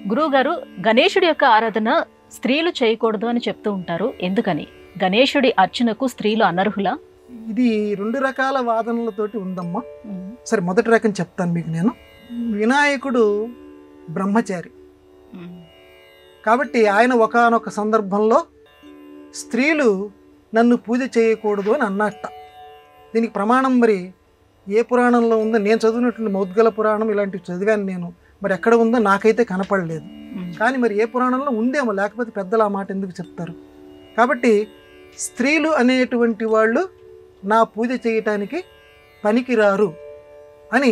గురువుగారు, గణేశుడి యొక్క ఆరాధన స్త్రీలు చేయకూడదు అని చెప్తూ ఉంటారు. ఎందుకని? గణేశుడి అర్చనకు స్త్రీలు అనర్హులా? ఇది 2 రకాల వాదనలతోటి ఉందమ్మా. సరే, మొదటి రకం చెప్తాను మీకు నేను. వినాయకుడు బ్రహ్మచారి కాబట్టి ఆయన ఒకానొక సందర్భంలో స్త్రీలు నన్ను పూజ చేయకూడదు అని అన్నట్ట. దీనికి ప్రమాణం మరి ఏ పురాణంలో ఉందో, నేను చదివినటువంటి మౌద్గల పురాణం ఇలాంటివి చదివాను నేను, మరి ఎక్కడ ఉందో నాకైతే కనపడలేదు. కానీ మరి ఏ పురాణంలో ఉందేమో, లేకపోతే పెద్దలు ఆ మాట ఎందుకు చెప్తారు? కాబట్టి స్త్రీలు అనేటువంటి వాళ్ళు నా పూజ చేయటానికి పనికిరారు అని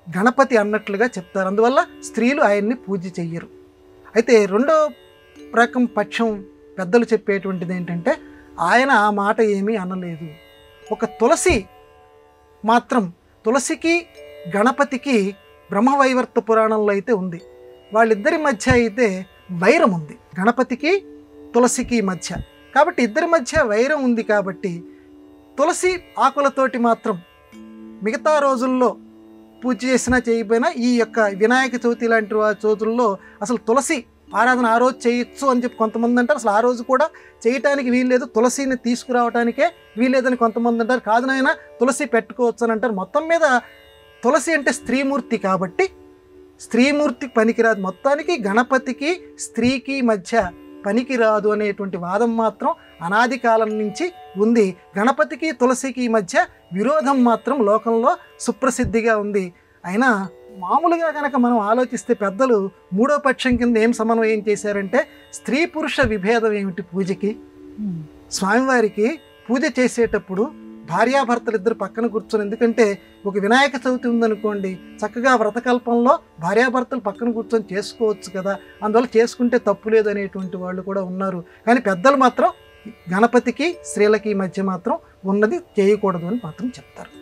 గణపతి అన్నట్లుగా చెప్తారు. అందువల్ల స్త్రీలు ఆయన్ని పూజ చెయ్యరు. అయితే రెండో రకం పక్షం పెద్దలు చెప్పేటువంటిది ఏంటంటే, ఆయన ఆ మాట ఏమీ అనలేదు. ఒక తులసి మాత్రం, తులసికి గణపతికి బ్రహ్మవైవర్త పురాణంలో అయితే ఉంది. వాళ్ళిద్దరి మధ్య అయితే వైరం ఉంది, గణపతికి తులసికి మధ్య. కాబట్టి ఇద్దరి మధ్య వైరం ఉంది కాబట్టి తులసి ఆకులతోటి మాత్రం మిగతా రోజుల్లో పూజ చేసినా చేయకపోయినా ఈ యొక్క వినాయక చవితి లాంటి చవితుల్లో అసలు తులసి ఆరాధన ఆ రోజు చేయొచ్చు అని చెప్పి కొంతమంది అంటారు. అసలు ఆ రోజు కూడా చేయటానికి వీల్లేదు, తులసిని తీసుకురావడానికే వీల్లేదని కొంతమంది అంటారు. కాదు నాయన, తులసి పెట్టుకోవచ్చు అని అంటారు. మొత్తం మీద తులసి అంటే స్త్రీమూర్తి కాబట్టి స్త్రీమూర్తి పనికిరాదు. మొత్తానికి గణపతికి స్త్రీకి మధ్య పనికిరాదు అనేటువంటి వాదం మాత్రం అనాది కాలం నుంచి ఉంది. గణపతికి తులసికి మధ్య విరోధం మాత్రం లోకంలో సుప్రసిద్ధిగా ఉంది. అయినా మామూలుగా కనుక మనం ఆలోచిస్తే పెద్దలు మూడో పక్షం కింద ఏం సమన్వయం చేశారంటే, స్త్రీ పురుష విభేదం ఏమిటి పూజకి? స్వామివారికి పూజ చేసేటప్పుడు భార్యాభర్తలు ఇద్దరు పక్కన కూర్చొని, ఎందుకంటే ఒక వినాయక చవితి ఉందనుకోండి, చక్కగా వ్రతకల్పంలో భార్యాభర్తలు పక్కన కూర్చొని చేసుకోవచ్చు కదా, అందువల్ల చేసుకుంటే తప్పు లేదు అనేటువంటి వాళ్ళు కూడా ఉన్నారు. కానీ పెద్దలు మాత్రం గణపతికి స్త్రీలకి మధ్య మాత్రం ఉన్నది చేయకూడదు అని మాత్రం చెప్తారు.